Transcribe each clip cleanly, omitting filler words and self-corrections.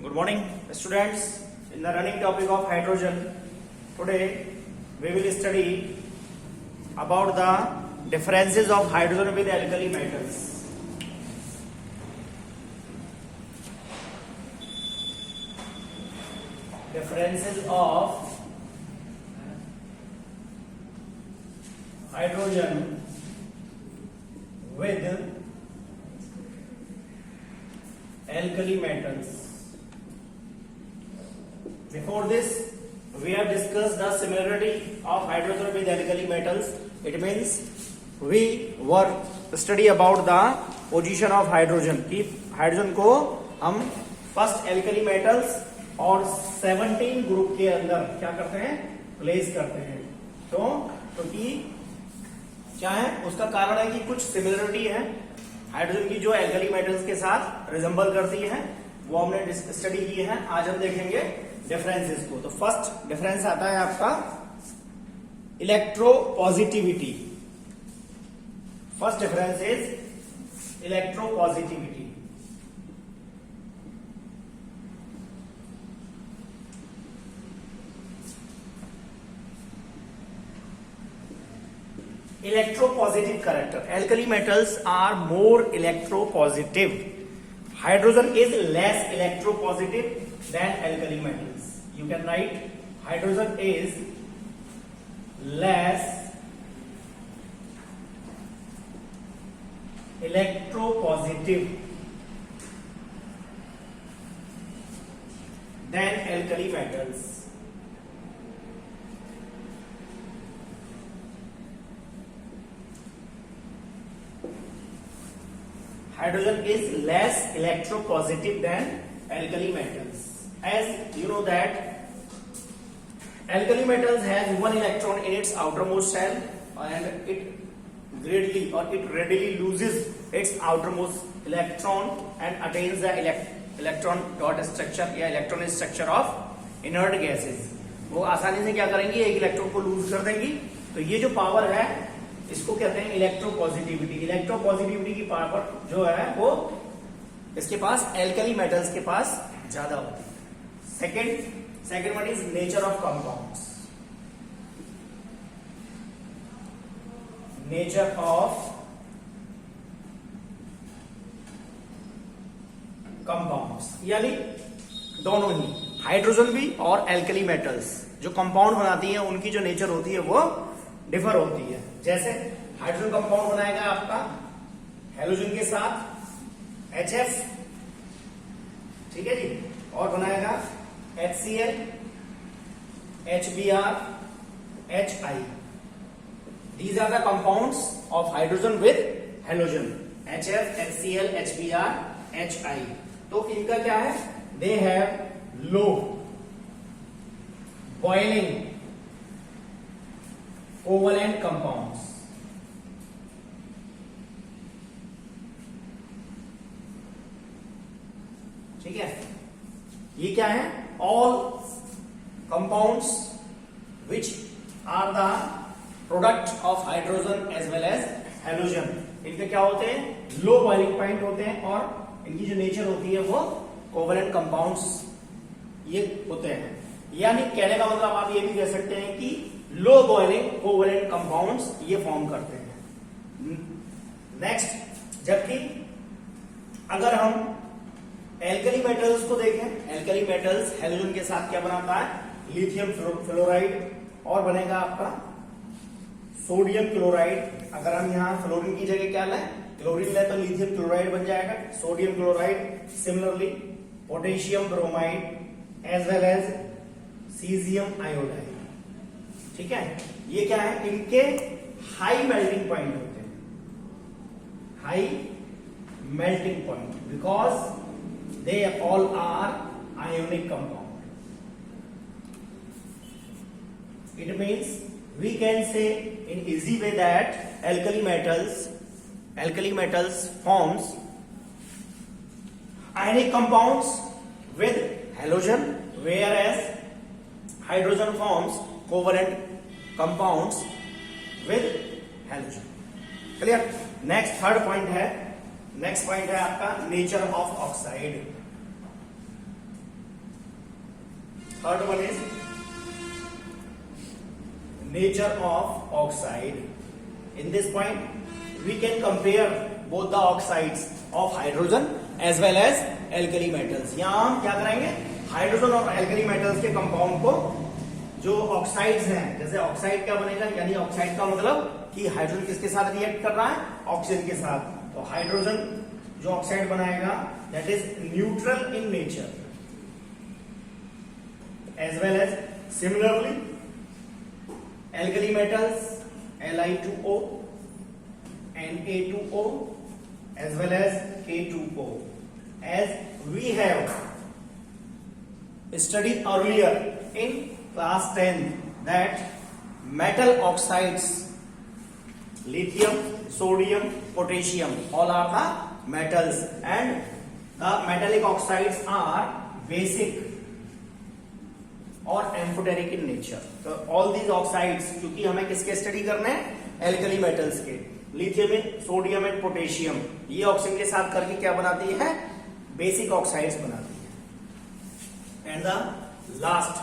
Good morning, students. In the running topic of hydrogen, today we will study about the differences of hydrogen with alkali metals. Differences of hydrogen with alkali metals. Before this, we have discussed the similarity of hydrogen with alkali metals. It means we were study about the position of hydrogen. कि hydrogen को हम first alkali metals और 17 group के अंदर क्या करते हैं, place करते हैं. क्योंकि क्या है, उसका कारण है कि कुछ सिमिलरिटी है हाइड्रोजन की जो एल्कली मेटल्स के साथ रिजेंबल करती है, वो हमने स्टडी की है. आज हम देखेंगे डिफरेंसेस को. तो फर्स्ट डिफरेंस आता है आपका electropositivity. First difference is electropositivity. Electropositive character. Alkali metals are more electropositive. Hydrogen is less electropositive than alkali metals. You can write hydrogen is less electropositive than alkali metals. Hydrogen is less electropositive than alkali metals. As you know that alkali metals has one electron in its outermost shell and it readily loses its outermost electron and attains the electron dot structure या electron structure of inert gases. वो आसानी से क्या करेंगी, एक electron को loose कर देंगी. तो ये जो पावर है इसको कहते हैं इलेक्ट्रोपॉजिटिविटी. इलेक्ट्रोपॉजिटिविटी की पावर जो है वो इसके पास एल्कली मेटल्स के पास ज्यादा होती है. Second one is nature of compounds. Nature of compounds यानी दोनों ही हाइड्रोजन भी और एल्कली मेटल्स जो कंपाउंड बनाती है उनकी जो नेचर होती है वो डिफर होती है. जैसे हाइड्रोजन कंपाउंड बनाएगा आपका हेलोजन के साथ HF, ठीक है जी, और बनाएगा HCl, HBr, HI. These are the compounds of hydrogen with halogen. HF, HCl, HBr, HI. तो इनका क्या है, they have low boiling covalent compounds. ठीक है, ये क्या है, all compounds which are the product of hydrogen as well as halogen. इनके क्या होते हैं, लो बॉइलिंग पॉइंट होते हैं और इनकी जो नेचर होती है वो कोवलेंट कंपाउंड्स ये होते हैं. यानी कहने का मतलब आप ये भी कह सकते हैं कि लो बॉइलिंग कोवलेंट कंपाउंड्स ये फॉर्म करते हैं. नेक्स्ट, जबकि अगर हम एल्कली मेटल्स को देखें, एल्कली मेटल्स हेलोजन के साथ क्या बनाता है, लिथियम फ्लोराइड और बनेगा आपका सोडियम क्लोराइड. अगर हम यहां फ्लोरीन की जगह क्या लें, क्लोरीन लें तो लिथियम क्लोराइड बन जाएगा, sodium chloride. Similarly potassium bromide as well as caesium iodide. ठीक है, ये क्या है, इनके हाई मेल्टिंग पॉइंट होते हैं, high melting point, because they all are ionic compound. It means we can say in easy way that alkali metals forms ionic compounds with halogen, whereas hydrogen forms covalent compounds with halogen. Clear. Next third point है आपका nature of oxide. Third one is nature of oxide. In this point, we can compare both the oxides of hydrogen as well as alkali metals. यहाँ हम क्या कराएंगे, hydrogen और alkali metals के compound को, जो ऑक्साइड्स हैं, जैसे ऑक्साइड क्या बनेगा, यानी ऑक्साइड का मतलब कि हाइड्रोजन किसके साथ रिएक्ट कर रहा है, ऑक्सीजन के साथ. तो हाइड्रोजन जो ऑक्साइड बनाएगा that is neutral in nature, as well as similarly alkali metals Li2O, Na2O as well as K2O. As we have studied earlier in class 10 that metal oxides, lithium, sodium, potassium, all are the metals, and the metallic oxides are basic और amphoteric in nature. तो all these oxides, क्योंकि हमें किसके study करने हैं, alkali metals के, lithium and sodium and potassium, ये oxygen के साथ करके क्या बनाती है, बेसिक ऑक्साइड्स बनाती है. And the last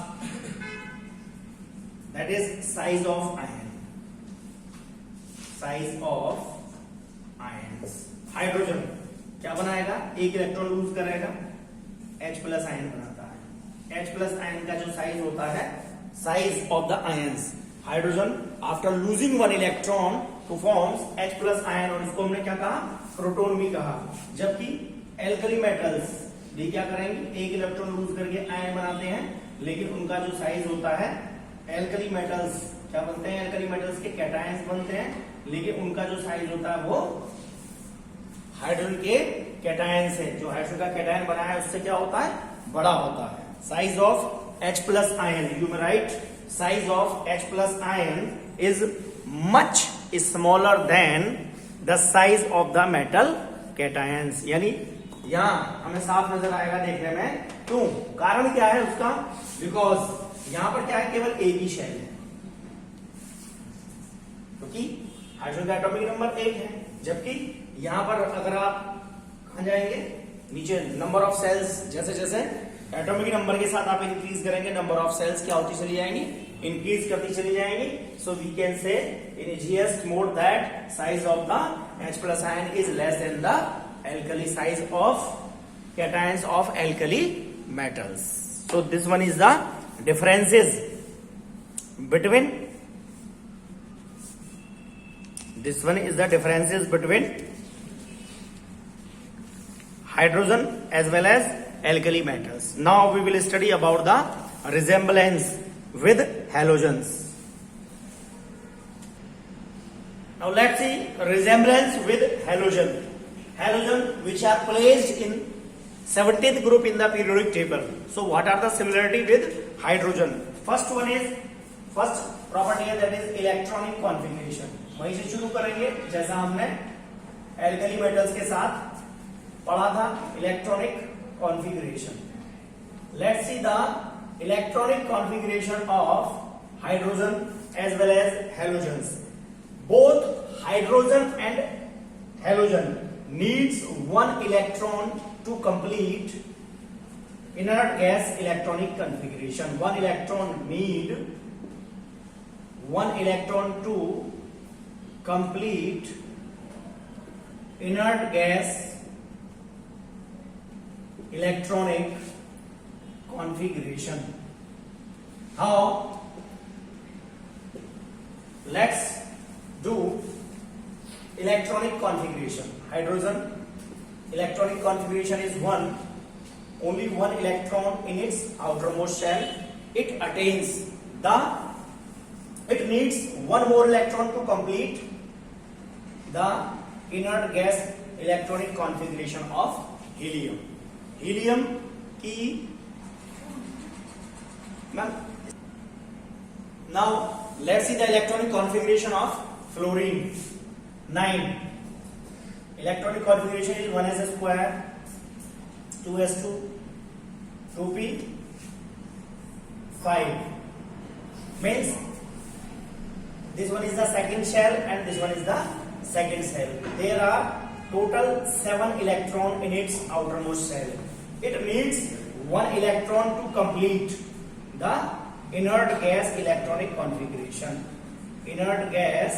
that is size of ion. Size of ions. Hydrogen क्या बनाएगा, एक इलेक्ट्रॉन लूज करेगा, H प्लस आयन बनाता है. H प्लस आयन का जो साइज होता है, size of the ions. Hydrogen after losing one electron two forms H plus ion, और इसको हमने क्या कहा, प्रोटॉन भी कहा. जबकि एल्कली मेटल्स ये क्या करेंगे, एक इलेक्ट्रॉन लूज करके आयन बनाते हैं, लेकिन उनका जो साइज होता है, एल्कली मेटल्स क्या बनते हैं, एल्कली मेटल्स के कैटायंस बनते हैं, लेकिन उनका जो साइज होता है वो हाइड्रोजन के कैटायंस है. जो हाइड्रोजन का कैटायन बना है उससे क्या होता है, बड़ा होता है. Size of H plus ion, you may write size of H plus ion is much smaller than the size of the metal cations. यानी यहाँ हमें साफ नजर आएगा देखने में. क्यों, कारण क्या है उसका, बिकॉज यहाँ पर क्या है, केवल एक ही शेल है, क्योंकि हाइड्रोजन का एटॉमिक नंबर 1 है. जबकि यहाँ पर अगर आप कहाँ जाएंगे, नीचे नंबर ऑफ सेल्स, जैसे जैसे एटॉमिक नंबर के साथ आप इंक्रीज करेंगे, नंबर ऑफ सेल्स क्या होती चली जाएंगी, इंक्रीज करती चली जाएंगी. सो we can say in easiest mode that size of the H plus ion is less than the alkali size of cations of alkali metals. So this one is the differences between hydrogen as well as alkali metals. Now we will study about the resemblance with halogens. Now let's see resemblance with halogen. Halogen which are placed in 70th group in the periodic table. So what are the similarity with hydrogen? First property है that is electronic configuration. वहीं से शुरू करेंगे जैसा हमने alkali metals के साथ पढ़ा था, electronic configuration. Let's see the electronic configuration of hydrogen as well as halogens. Both hydrogen and halogen needs one electron to complete inert gas electronic configuration. One electron to complete inert gas electronic configuration. How? Let's do electronic configuration. Hydrogen electronic configuration is only one electron in its outermost shell. It needs one more electron to complete the inert gas electronic configuration of helium. Helium की now let's see the electronic configuration of fluorine. 9. Electronic configuration is 1s square, 2s2, 2p, 5. Means this one is the second shell and this one is the second shell. There are total 7 electrons in its outermost shell. It needs one electron to complete the inert gas electronic configuration, inert gas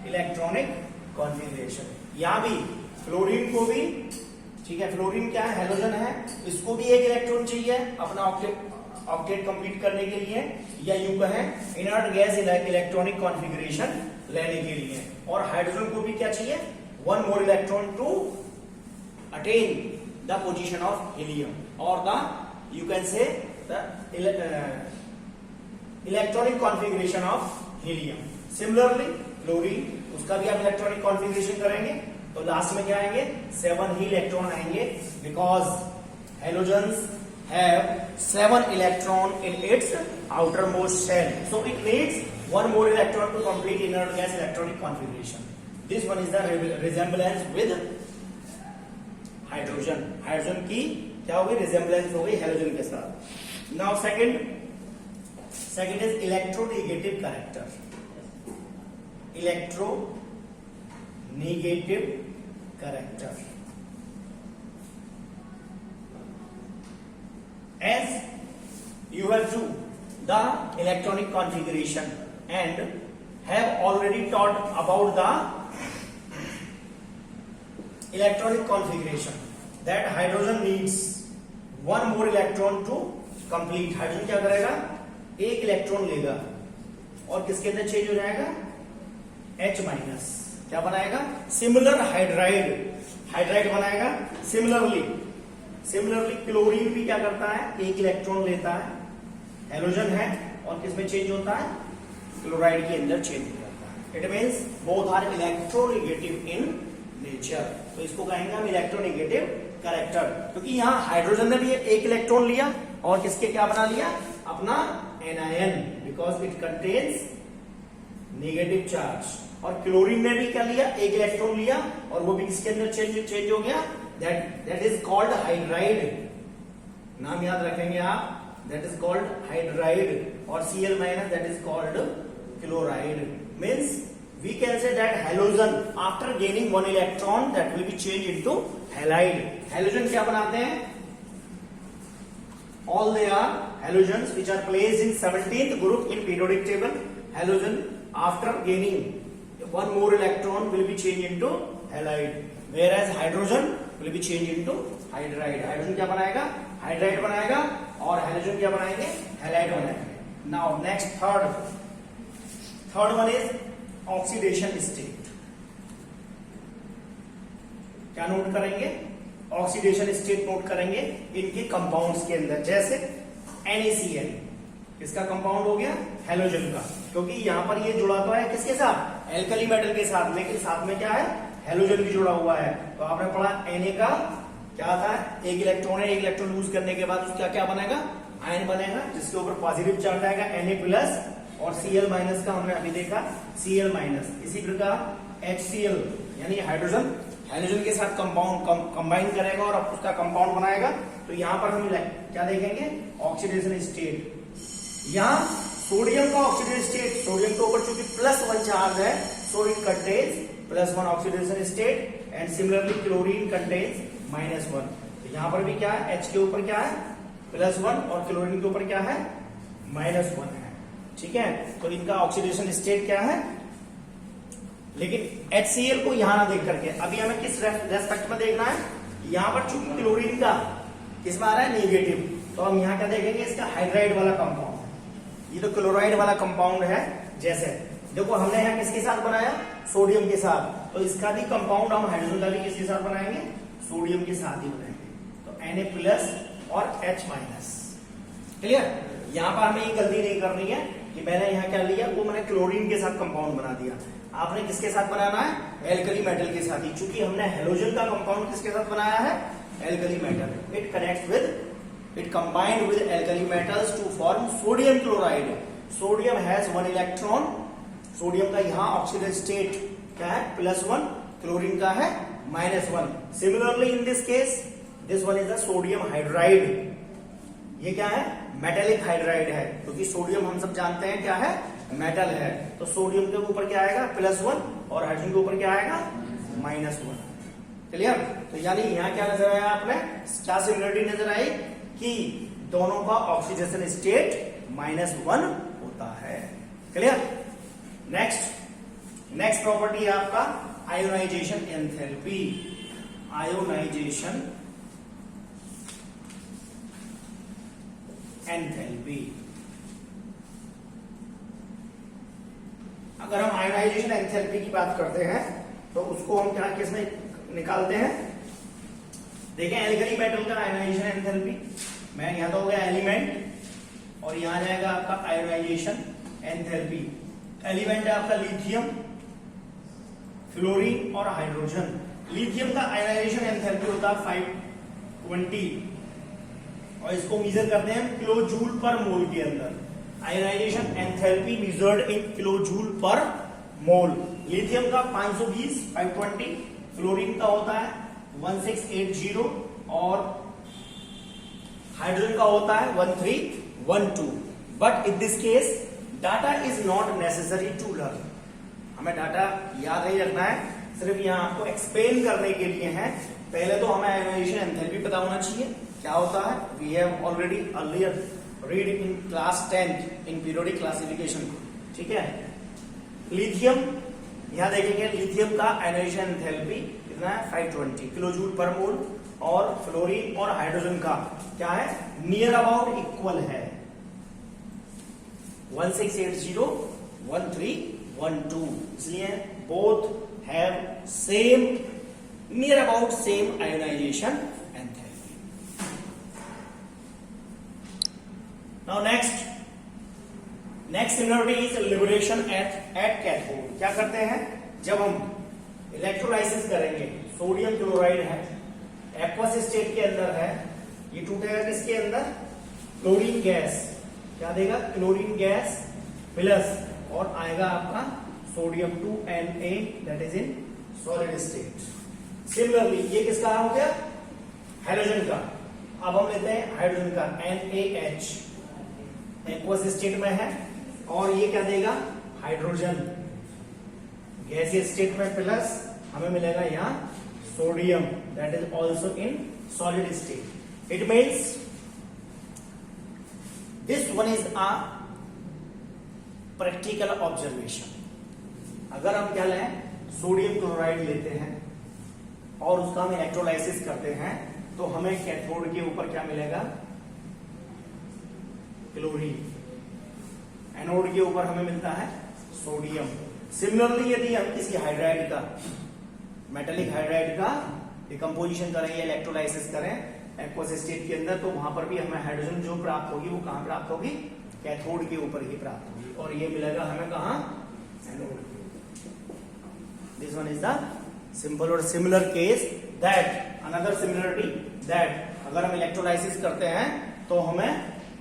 electronic configuration. यहां भी fluorine को भी, ठीक है, fluorine क्या है, halogen है, इसको भी एक इलेक्ट्रॉन चाहिए अपना ऑक्टेट कंप्लीट करने के लिए, या यूं कहें इनर्ट गैस इलेक्ट्रॉनिक कॉन्फ़िगरेशन लेने के लिए। और हाइड्रोजन को भी क्या चाहिए, one more electron to attain the position of helium और the you can say the electronic configuration of helium. Similarly fluorine, उसका भी आप इलेक्ट्रॉनिक कॉन्फ़िगरेशन करेंगे तो लास्ट में क्या आएंगे, 7 ही इलेक्ट्रॉन आएंगे, because halogens have 7 electron in its outermost shell, so it needs one more electron to complete inert gas electronic configuration. This one is the resemblance with hydrogen. Hydrogen की क्या होगी, resemblance हो गई halogen के साथ। Now second is electronegative character. Electronegative character. As you have do the electronic configuration and have already taught about the electronic configuration that hydrogen needs one more electron to complete. Hydrogen क्या करेगा, एक electron लेगा और किसके अंदर change हो जाएगा, H minus, क्या बनाएगा, सिमिलर हाइड्राइड बनाएगा। सिमिलरली क्लोरीन भी क्या करता है, एक इलेक्ट्रॉन लेता है, हेलोजन है, और किसमें चेंज होता है, क्लोराइड के अंदर चेंज हो जाता है। It means both are electronegative in nature, तो इसको कहेंगे हम इलेक्ट्रोनेगेटिव कैरेक्टर, क्योंकि यहाँ हाइड्रोजन ने भी एक इलेक्ट्रॉन लिया और किसके क्या बना लिया, अपना anion, because it contains negative charge. और क्लोरीन ने भी क्या लिया, एक इलेक्ट्रॉन लिया और वो भी किसके अंदर चेंज हो गया, that is called hydride, नाम याद रखेंगे आप, that is called hydride, और Cl minus that is called chloride. Means we can say that halogen after gaining one electron that will be changed into halide. Halogen क्या बनाते हैं, all they are halogens which are placed in 17th group in periodic table. Halogen after gaining one more electron will be changed into halide, whereas hydrogen will be changed into hydride. Hydrogen क्या बनाएगा, hydride बनाएगा, और halogen क्या बनाएंगे, halide बनाएंगे। Now next third one is oxidation state. क्या note करेंगे, oxidation state note करेंगे इनके कंपाउंड्स के अंदर, जैसे NaCl, किसका कंपाउंड हो गया, हेलोजन का, क्योंकि यहां पर ये जुड़ा तो है किसके साथ, एल्कली मेटल के साथ, लेकिन साथ में क्या है, हेलोजन भी जुड़ा हुआ है। तो आपने पढ़ा Na का क्या था, एक इलेक्ट्रॉन है, एक इलेक्ट्रॉन लूज करने के बाद उसका क्या बनेगा, आयन बनेगा, जिसके ऊपर पॉजिटिव चार्ज आएगा Na प्लस, और Cl माइनस का हमने अभी देखा Cl माइनस। इसी प्रकार HCl यानी हाइड्रोजन हेलोजन के साथ कंबाइन करेगा और उसका कंपाउंड बनाएगा। तो यहाँ पर हम क्या देखेंगे, ऑक्सीडेशन स्टेट। यहाँ सोडियम का ऑक्सीडेशन स्टेट, सोडियम के ऊपर चूंकि +1 चार्ज है, so it contains +1 oxidation state, and similarly chlorine contains -1। तो यहां पर भी क्या है, H के ऊपर क्या है, +1, और क्लोरीन के ऊपर क्या है, -1 है। ठीक है, तो इनका ऑक्सीडेशन स्टेट क्या है, लेकिन HCl को यहां ना देख करके अभी हमें किस रेस्पेक्ट में देखना है, यहां पर चूंकि क्लोरीन का किसमें आ रहा है, नेगेटिव, तो हम यहां क्या देखेंगे, इसका हाइड्राइड वाला कंपाउंड, ये तो क्लोराइड वाला कंपाउंड है। जैसे देखो हमने यहाँ किसके साथ बनाया, सोडियम के साथ, तो इसका भी कंपाउंड हम हाइड्रोजन का भी किसके साथ बनाएंगे, सोडियम के साथ ही बनाएंगे। तो Na प्लस और H माइनस। क्लियर, यहाँ पर हमें ये गलती नहीं करनी है कि मैंने यहाँ क्या लिया, वो मैंने क्लोरीन के साथ कंपाउंड बना दिया। आपने किसके साथ बनाना है, एल्कली मेटल के साथ ही, चूंकि हमने हेलोजन का कंपाउंड किसके साथ बनाया है, alkali metal. It combined with alkali metals to form sodium chloride. Sodium has 1 electron. Sodium का यहाँ ऑक्सीडेशन स्टेट क्या है, +1, क्लोरीन का है -1। Similarly in this case, this one is the sodium hydride. ये क्या है, मेटेलिक हाइड्राइड है, क्योंकि सोडियम हम सब जानते हैं क्या है, मेटल है। तो सोडियम के ऊपर क्या आएगा, +1, और हाइड्रोजन के ऊपर क्या आएगा, -1। क्लियर, तो यानी यहाँ क्या नजर आया, आपने क्या सिमिलरिटी नजर आई कि दोनों का ऑक्सीडेशन स्टेट -1 होता है। क्लियर? नेक्स्ट प्रॉपर्टी है आपका आयोनाइजेशन एंथैल्पी। Ionisation enthalpy. अगर हम आयोनाइजेशन एंथैल्पी की बात करते हैं तो उसको हम क्या किस में निकालते हैं? देखें, एल्कली मेटल का आयोनाइजेशन एंथैल्पी मैं यहां तो हो गया एलिमेंट और यहां जाएगा आपका आयोनाइजेशन एंथैल्पी। एलिमेंट है आपका लिथियम, फ्लोरीन और हाइड्रोजन। लिथियम का आयोनाइजेशन एंथैल्पी होता है 520 और इसको मेजर करते हैं किलो जूल पर मोल के अंदर। Ionisation enthalpy measured in kilo joule पर मोल। लिथियम का 520 520, फ्लोरीन का होता है 1680 और हाइड्रोजन का होता है 1312। But in this case data is not necessary to learn. हमें डाटा याद नहीं रखना है, सिर्फ यहां आपको एक्सप्लेन करने के लिए है। पहले तो हमें आयोनाइजेशन एंथैल्पी पता होना चाहिए क्या होता है। We have already earlier read in class 10 in periodic classification. ठीक है, लिथियम यहां देखेंगे, लिथियम का आयोनाइजेशन एंथैल्पी कितना है 520 किलो जूल पर मोल और फ्लोरीन और हाइड्रोजन का क्या है नियर अबाउट इक्वल है 1680 1312। इसलिए both have same near about same ionisation enthalpy. Now next similarity is liberation at cathode. क्या करते हैं जब हम इलेक्ट्रोलाइसिस करेंगे, सोडियम क्लोराइड है, एक्वस स्टेट के अंदर है, ये टूटेगा किसके अंदर? Chlorine gas. क्या देगा? क्लोरीन गैस प्लस और आएगा आपका sodium 2Na that is in solid state. Similarly ये किसका हो गया? हाइड्रोजन का। अब हम लेते हैं हाइड्रोजन का NaH, एक्वस स्टेट में है और ये क्या देगा? हाइड्रोजन गैसीय स्टेट में प्लस हमें मिलेगा यहां sodium that is also in solid state. It means this one is a practical observation. अगर हम क्या लें, सोडियम क्लोराइड लेते हैं और उसका हम इलेक्ट्रोलाइसिस करते हैं तो हमें कैथोड के ऊपर क्या मिलेगा? क्लोरीन। एनोड के ऊपर हमें मिलता है सोडियम। सिमिलरली यदि हम किसी हाइड्राइड का, मेटेलिक हाइड्राइड का डिकम्पोजिशन करें या इलेक्ट्रोलाइसिस करें एक्वस स्टेट के अंदर, तो वहां पर भी हमें हाइड्रोजन जो प्राप्त होगी वो कहां प्राप्त होगी? कैथोड के ऊपर ही प्राप्त होगी और ये मिलेगा हमें कहां? Anode. This one is the simple और similar case that another similarity that अगर हम इलेक्ट्रोलाइसिस करते हैं तो हमें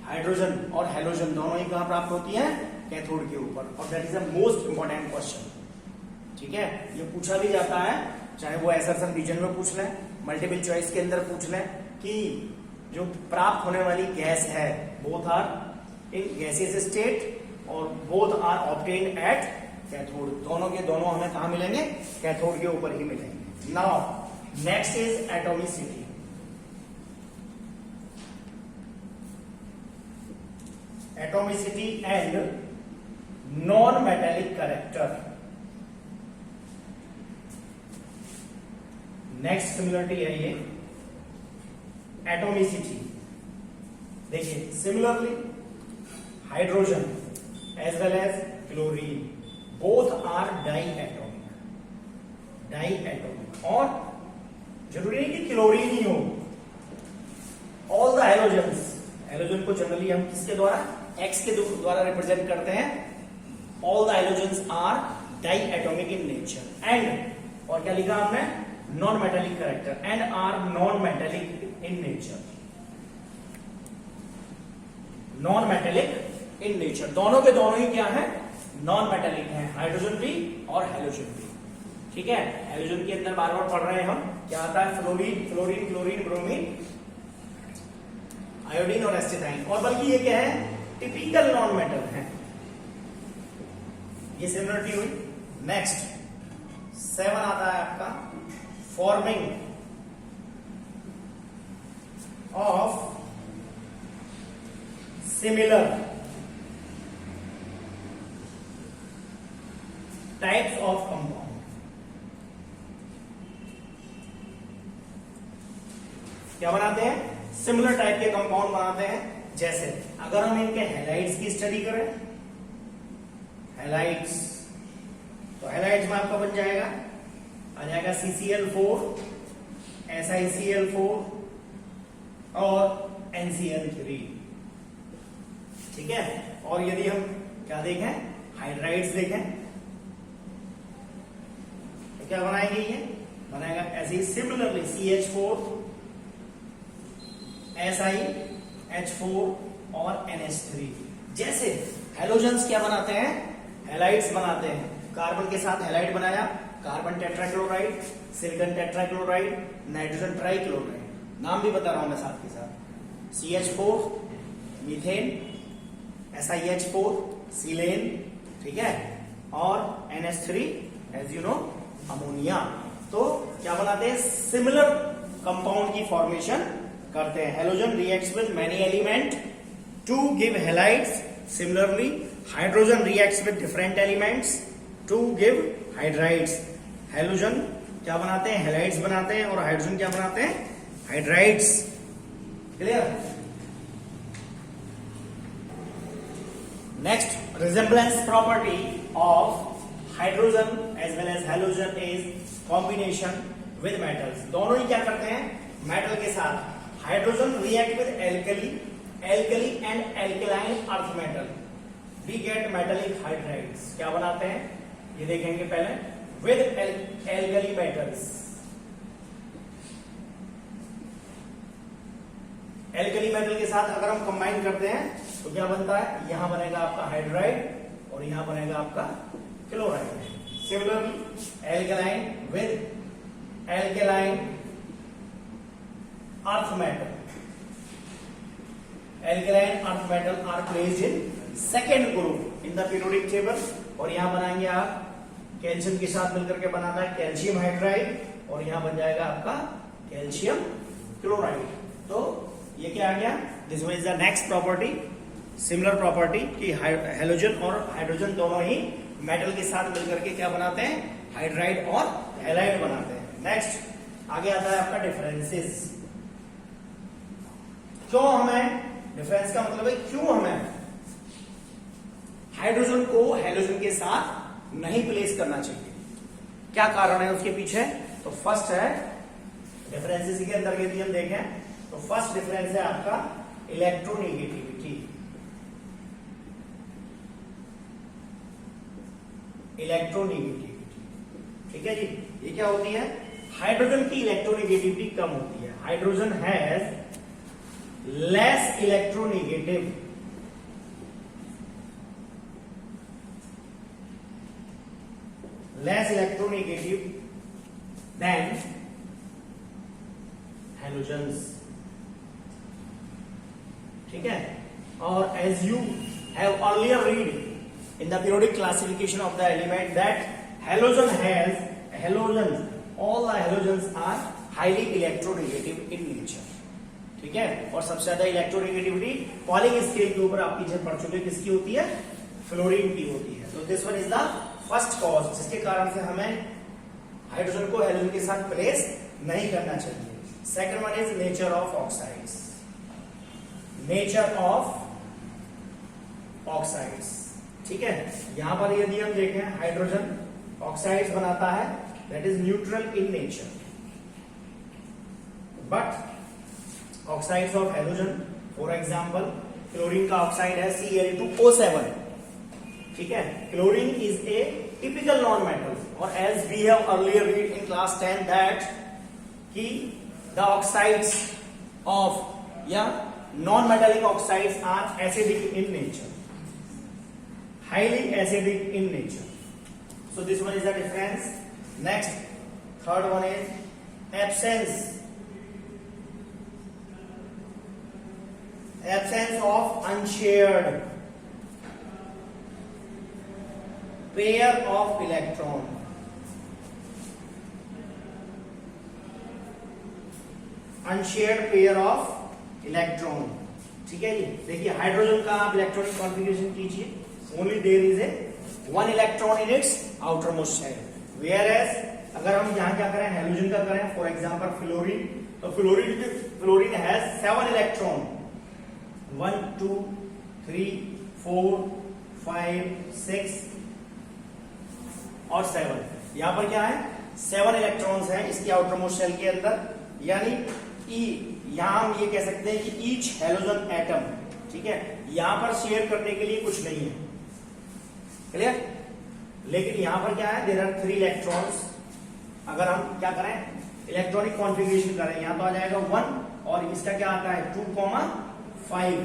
हाइड्रोजन और हैलोजन दोनों ही कहां प्राप्त होती है? कैथोड के ऊपर। और that is the most important question. ठीक है, ये पूछा भी जाता है, चाहे वो एसर्शन रीजन में पूछ लें, मल्टीपल चॉइस के अंदर पूछ लें कि जो प्राप्त होने वाली गैस है both are in gaseous state और both are obtained at cathode. दोनों के दोनों हमें कहां मिलेंगे? कैथोड के ऊपर ही मिलेंगे। Now next is atomicity. Atomicity and non metallic character. Next similarity है ये एटॉमिसिटी। देखिए, similarly hydrogen as well as chlorine both are diatomic. और जरूरी नहीं कि क्लोरीन ही हो, ऑल द हैलोजन को जनरली हम किसके द्वारा? X के द्वारा रिप्रेजेंट करते हैं। All the halogens are diatomic in nature and और क्या लिखा हमने? Non metallic character and are non metallic in nature. Non metallic in nature, दोनों के दोनों ही क्या है? नॉन मेटेलिक है, हाइड्रोजन भी और हैलोजन भी। ठीक है, हैलोजन के अंदर बार बार पढ़ रहे हैं हम, क्या आता है? फ्लोरीन, ब्रोमीन, आयोडीन और एसिटाइन। और बल्कि ये क्या है? टिपिकल नॉन मेटल है। ये सिमिलरिटी हुई। नेक्स्ट 7 आता है आपका forming of similar types of compound. क्या बनाते हैं? सिमिलर टाइप के कंपाउंड बनाते हैं। जैसे अगर हम इनके हैलाइड्स की स्टडी करें, हैलाइड्स, तो हैलाइड्स में आपका बन जाएगा, आ जाएगा CCl4, SiCl4 और NCl3। ठीक है। और यदि हम क्या देखें, हाइड्राइड्स देखें, तो क्या बनाएंगे? ये बनाएगा ऐसे ही सिमिलरली CH4, SiH4 और NH3। जैसे हेलोजन्स क्या बनाते हैं? हैलाइड्स बनाते हैं। कार्बन के साथ हैलाइड बनाया, carbon tetrachloride, silicon tetrachloride, nitrogen trichloride. नाम भी बता रहा हूं मैं साथ के साथ। CH4 मीथेन, SiH4 सीलेन, ठीक है, और NH3 as you know ammonia. तो क्या बनाते हैं? सिमिलर कंपाउंड की फॉर्मेशन करते हैं। Halogen reacts with many element to give halides. Similarly hydrogen reacts with different elements to give hydrides. Halogen क्या बनाते हैं? हैलाइड्स बनाते हैं, और हाइड्रोजन क्या बनाते हैं? Hydrides. Clear? Next, resemblance property of hydrogen as well as halogen is combination with metals. दोनों ही क्या करते हैं? मेटल के साथ। Hydrogen react with alkali and alkaline earth metal, we get metallic hydrides. क्या बनाते हैं? ये देखेंगे पहले। With alkali metals, alkali metal के साथ अगर हम कंबाइन करते हैं तो क्या बनता है? यहां बनेगा आपका हाइड्राइड और यहां बनेगा आपका chloride. Similarly alkaline with alkaline earth metal, alkaline earth metal are placed in second group in the periodic table। और यहां बनाएंगे आप, कैल्शियम के साथ मिलकर के बनाना है कैल्शियम हाइड्राइड, और यहां बन जाएगा आपका कैल्शियम क्लोराइड। तो ये क्या आ गया? This one is the next property, similar property कि हेलोजन और हाइड्रोजन दोनों ही मेटल के साथ मिलकर के क्या बनाते हैं? हाइड्राइड और हैलाइड बनाते हैं। नेक्स्ट आगे आता है आपका डिफरेंसेस। क्यों हमें डिफरेंस का मतलब है क्यों हमें हाइड्रोजन को हेलोजन के साथ नहीं प्लेस करना चाहिए? क्या कारण है उसके पीछे? तो फर्स्ट है डिफरेंसेस के अंदर यदि हम देखें तो फर्स्ट डिफरेंस है आपका इलेक्ट्रोनेगेटिविटी। इलेक्ट्रोनेगेटिविटी, ठीक है जी। ये क्या होती है? हाइड्रोजन की इलेक्ट्रोनेगेटिविटी कम होती है। Hydrogen has less electronegative, than halogens, ठीक है। और as you have earlier read in the periodic classification of the element that all the halogens are highly electronegative in nature, ठीक है। और सबसे ज्यादा इलेक्ट्रोनेगेटिविटी पॉलिंग स्केल के ऊपर आपकी जब पढ़ चुके किसकी होती है? फ्लोरीन की होती है। तो this one is the first cause जिसके कारण से हमें हाइड्रोजन को हेलोजन के साथ प्लेस नहीं करना चाहिए। Second one is nature of oxides. Nature of oxides, ठीक है। यहां पर यदि हम देखें हाइड्रोजन ऑक्साइड्स बनाता है, that is neutral in nature, but oxides of halogen, for example chlorine का ऑक्साइड है Cl2O7, ठीक है। Chlorine is a typical non metal, और as we have earlier read in class 10 that कि द ऑक्साइड्स ऑफ या non metallic oxides are acidic in nature, highly acidic in nature. So this one is the difference. Next, third one is absence of unshared pair of electron. Unshared pair of electron, ठीक है जी। देखिए hydrogen का आप electronic configuration कीजिए, only there is a one electron in its outermost shell. Whereas अगर हम यहाँ क्या करें, हेलोजन का करें, फॉर एग्जाम्पल फ्लोरीन, तो फ्लोरीन हैज 7 इलेक्ट्रॉन, 1 2 3 4 5 6 और 7। यहां पर क्या है, 7 इलेक्ट्रॉन्स हैं इसकी आउटर मोस्ट शेल के अंदर, यानी यहां हम ये कह सकते हैं कि ईच हेलोजन एटम, ठीक है, यहां पर शेयर करने के लिए कुछ नहीं है, क्लियर। लेकिन यहां पर क्या है, देयर आर 3 इलेक्ट्रॉन्स। अगर हम क्या करें, इलेक्ट्रॉनिक कॉन्फ़िगरेशन करें, यहां तो आ जाएगा 1 और इसका क्या आता है 2,5।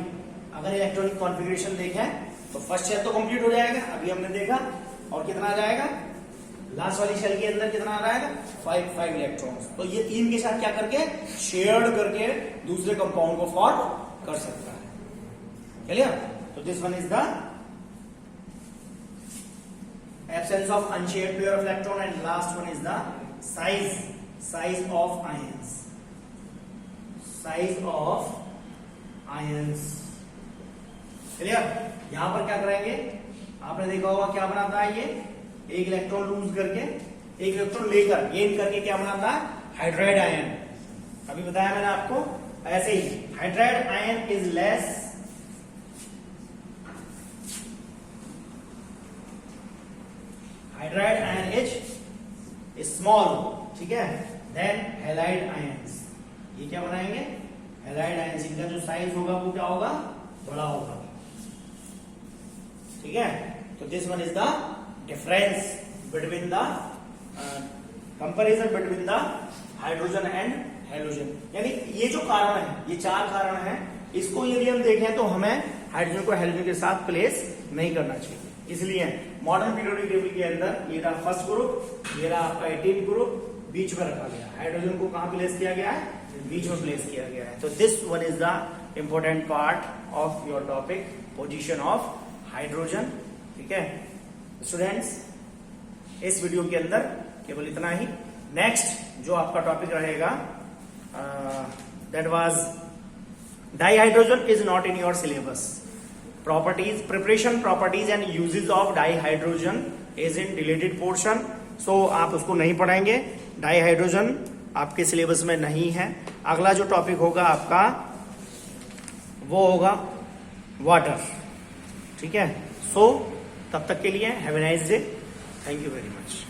अगर इलेक्ट्रॉनिक कॉन्फ़िगरेशन देखें तो फर्स्ट शेल तो कंप्लीट हो जाएगा, अभी हमने देखा, और कितना आ जाएगा लास्ट वाली शेल के अंदर, कितना आ जाएगा 5 इलेक्ट्रॉन्स। तो ये 3 के साथ क्या करके शेयर्ड करके दूसरे कंपाउंड को फॉर्म कर सकता है, क्लियर। तो this one is the absence of unshared pair of electron, and last one is the size of ions, clear. यहां पर क्या करेंगे, आपने देखा होगा क्या बनाता है, ये एक इलेक्ट्रॉन लूज करके, एक इलेक्ट्रॉन लेकर गेन करके क्या बनाता है, हाइड्राइड आयन। अभी बताया मैंने आपको, ऐसे ही hydride ion is less hydride ion is small, ठीक है, देन हैलाइड आयंस। ये क्या बनाएंगे, हैलाइड आयंस, इनका जो साइज होगा वो क्या होगा, बड़ा होगा, ठीक है। तो this one is the difference between the comparison between the hydrogen and halogen. यानी ये जो कारण है, ये 4 कारण है, इसको यदि हम देखें तो हमें हाइड्रोजन को हेलोजन के साथ प्लेस नहीं करना चाहिए। इसलिए मॉडर्न पीरियोडिक टेबल के अंदर ये रहा फर्स्ट ग्रुप, ये रहा आपका 18 ग्रुप, बीच में रखा गया। हाइड्रोजन को कहां प्लेस किया गया है, बीच में प्लेस किया गया है। तो this one is the important part of your topic, position of hydrogen, ठीक है स्टूडेंट्स। इस वीडियो के अंदर केवल इतना ही। नेक्स्ट जो आपका टॉपिक रहेगा, that was dihydrogen is not in your syllabus. Properties, preparation, properties and uses of dihydrogen is in deleted portion. So आप उसको नहीं पढ़ेंगे, डाइहाइड्रोजन आपके सिलेबस में नहीं है। अगला जो टॉपिक होगा आपका वो होगा वाटर, ठीक है। सो तब तक के लिए have a nice day, thank you very much.